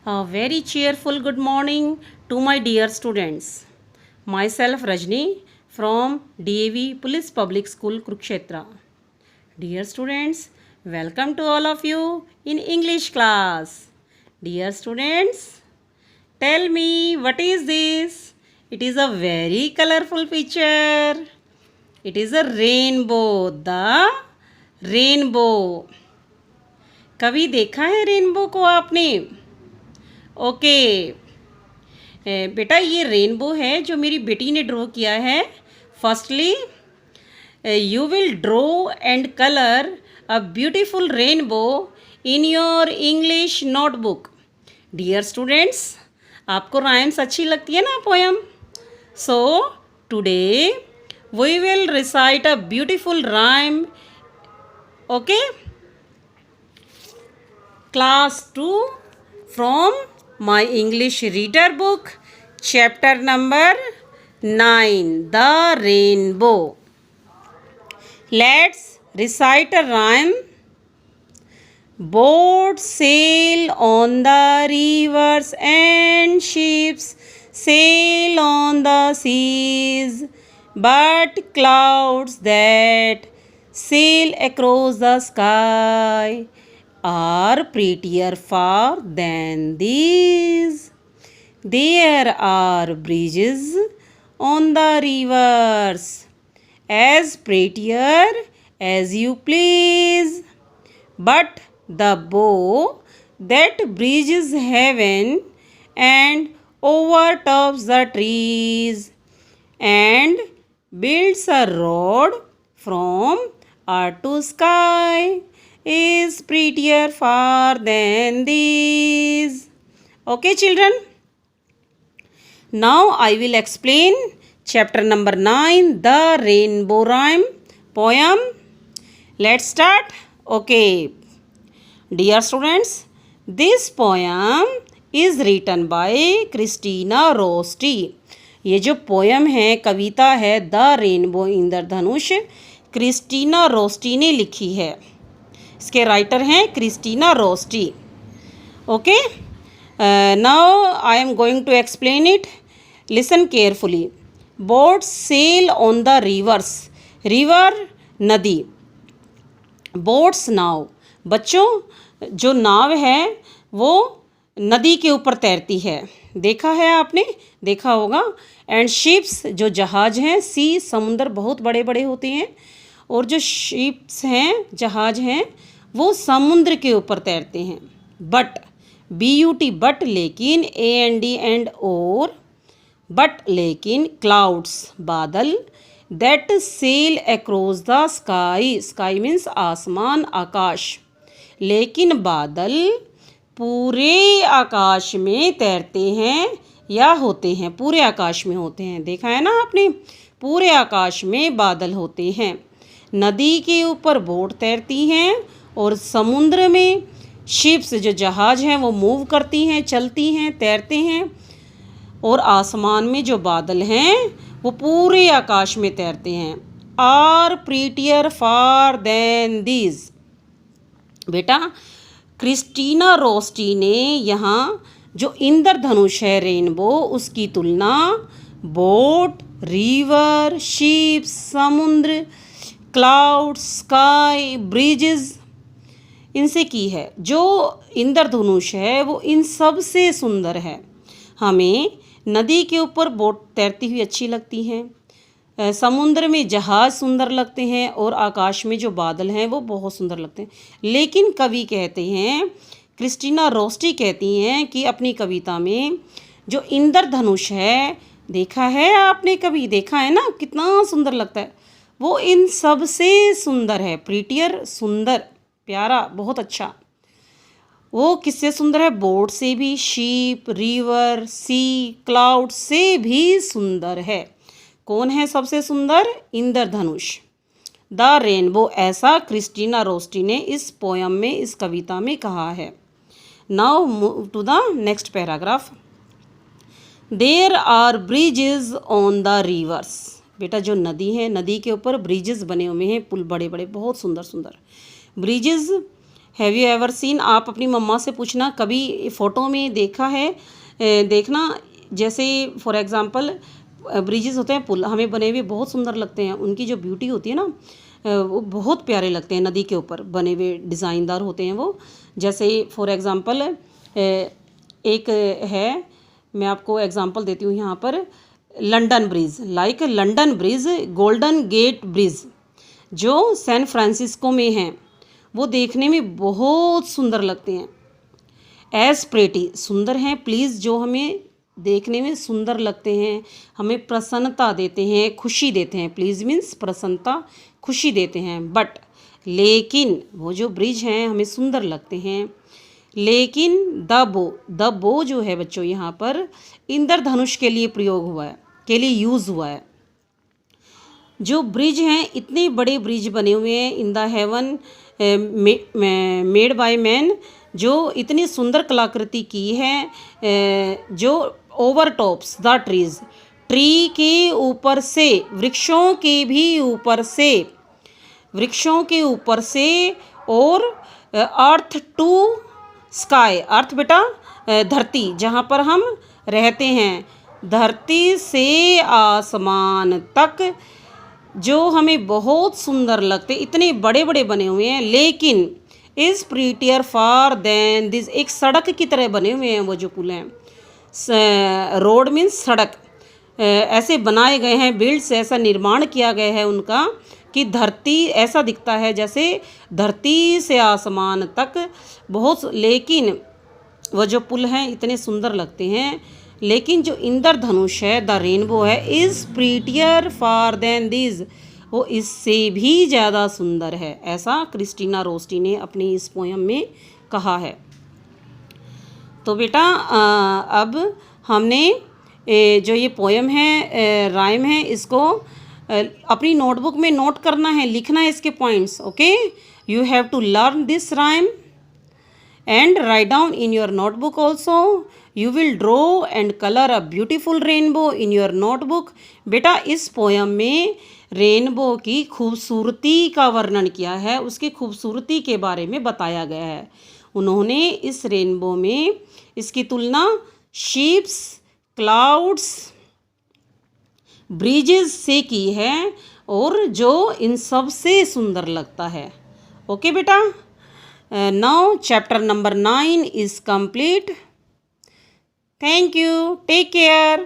A very cheerful good morning to my dear students. Myself Rajni from DAV Police Public School Kurukshetra. Dear students, welcome to all of you in English class. Dear students, tell me what is this? It is a very colorful picture. It is a rainbow. The rainbow. कभी देखा है rainbow को आपने? Okay बेटा, ये rainbow है जो मेरी बेटी ने ड्रॉ किया है. Firstly you will draw and colour a beautiful rainbow in your English notebook. Dear students, आपको राइम्स अच्छी लगती है ना, poem? So today we will recite a beautiful rhyme. Okay, class 2 from my English reader book, chapter number 9, The Rainbow. Let's recite a rhyme. Boats sail on the rivers and ships sail on the seas, but clouds that sail across the sky are prettier far than these. There are bridges on the rivers, as prettier as you please, but the bow that bridges heaven and overtops the trees and builds a road from earth to sky is prettier far than these. Okay, children. Now I will explain chapter number 9, The Rainbow Rhyme poem. Let's start. Okay. Dear students, this poem is written by Christina Rosty. ये जो poem है, कविता है, the rainbow इंद्रधनुष, Christina Rossetti ने लिखी है. इसके राइटर हैं Christina Rossetti. Okay, now I am going to explain it. Listen carefully. Boats sail on the rivers. River नदी, बोट्स नाव. बच्चों, जो नाव है वो नदी के ऊपर तैरती है. देखा है आपने? देखा होगा. एंड शिप्स, जो जहाज हैं, सी समुंदर बहुत बड़े बड़े होते हैं, और जो शिप्स हैं, जहाज हैं, वो समुद्र के ऊपर तैरते हैं. बट, BUT, बट, लेकिन, AND एंड और, बट लेकिन, क्लाउड्स बादल, that sail across the sky. Sky means आसमान, आकाश. लेकिन बादल पूरे आकाश में तैरते हैं या होते हैं, पूरे आकाश में होते हैं. देखा है ना आपने? पूरे आकाश में बादल होते हैं. नदी के ऊपर बोट तैरती हैं और समुद्र में शिप्स, जो जहाज हैं, वो मूव करती हैं, चलती हैं, तैरते हैं. और आसमान में जो बादल हैं वो पूरे आकाश में तैरते हैं. Are prettier far than these. बेटा, क्रिस्टीना रोस्टी ने यहाँ जो इंद्रधनुष है, रेनबो, उसकी तुलना बोट, रिवर, शिप, समुद्र, क्लाउड, स्काई, ब्रिजेस, इनसे की है. जो इंद्रधनुष है वो इन सब से सुंदर है. हमें नदी के ऊपर बोट तैरती हुई अच्छी लगती हैं, समुद्र में जहाज सुंदर लगते हैं, और आकाश में जो बादल हैं वो बहुत सुंदर लगते हैं. लेकिन कवि कहते हैं, क्रिस्टीना रोस्टी कहती हैं कि अपनी कविता में जो इंद्रधनुष है, देखा है आपने? कभी देखा है ना? कितना सुंदर लगता है. वो इन सब से सुंदर है. प्रीटियर, सुंदर, प्यारा, बहुत अच्छा. वो किससे सुंदर है? बोट से भी, शीप, रिवर, सी, क्लाउड से भी सुंदर है. कौन है सबसे सुंदर? इंद्रधनुष, द रेनबो. ऐसा क्रिस्टीना रोस्टी ने इस पोयम में, इस कविता में कहा है. Now move to the next paragraph. There are bridges on the rivers. बेटा, जो नदी है, नदी के ऊपर ब्रिजेस बने हुए हैं, पुल बड़े बड़े, बहुत सुंदर सुंदर. Bridges have you ever seen, आप अपनी मम्मा से पूछना कभी फ़ोटो में देखा है, देखना जैसे फॉर एग्ज़ाम्पल ब्रिजेस होते हैं, पुल हमें बने हुए बहुत सुंदर लगते हैं, उनकी जो ब्यूटी होती है ना वो बहुत प्यारे लगते हैं, नदी के ऊपर बने हुए डिज़ाइनदार होते हैं वो। जैसे फॉर एग्ज़ाम्पल एक है, मैं आपको एग्ज़ाम्पल देती हूँ यहाँ पर, London Bridge, like London Bridge, Golden Gate Bridge जो सैन फ्रांसिस्को में हैं, वो देखने में बहुत सुंदर लगते हैं। एज प्रेटी, सुंदर हैं, प्लीज़ जो हमें देखने में सुंदर लगते हैं, हमें प्रसन्नता देते हैं, खुशी देते हैं। प्लीज़ मीन्स प्रसन्नता, खुशी देते हैं। बट लेकिन वो जो ब्रिज हैं हमें सुंदर लगते हैं, लेकिन द बो जो है बच्चों यहाँ पर इंद्रधनुष के लिए प्रयोग हुआ है, के लिए यूज़ हुआ है। जो ब्रिज हैं, इतने बड़े ब्रिज बने हुए हैं in the haven made by man, जो इतनी सुंदर कलाकृति की है, जो over tops the trees, tree के ऊपर से, वृक्षों के भी ऊपर से, वृक्षों के ऊपर से, और अर्थ टू स्काई, अर्थ बेटा धरती जहाँ पर हम रहते हैं, धरती से आसमान तक, जो हमें बहुत सुंदर लगते, इतने बड़े बड़े बने हुए हैं, लेकिन is prettier far than this, एक सड़क की तरह बने हुए हैं वो जो पुल हैं। रोड मीन्स सड़क, ऐसे बनाए गए हैं, बिल्ड्स, ऐसा निर्माण किया गया है उनका कि धरती ऐसा दिखता है जैसे धरती से आसमान तक बहुत, लेकिन वो जो पुल हैं इतने सुंदर लगते हैं, लेकिन जो इंद्रधनुष है, द रेनबो है, is prettier far than this, वो इससे भी ज़्यादा सुंदर है, ऐसा क्रिस्टीना रोस्टी ने अपनी इस पोयम में कहा है। तो बेटा अब हमने जो ये पोयम है, राइम है, इसको अपनी नोटबुक में नोट करना है, लिखना है इसके points. Okay, you have to learn this rhyme and write down in your notebook also. You will draw and color a beautiful rainbow in your notebook. बेटा इस पोयम में रेनबो की खूबसूरती का वर्णन किया है, उसकी खूबसूरती के बारे में बताया गया है। उन्होंने इस रेनबो में इसकी तुलना शिप्स, क्लाउड्स, ब्रिजेस से की है, और जो इन सब से सुंदर लगता है। ओके बेटा, now chapter number 9 is complete. Thank you. Take care.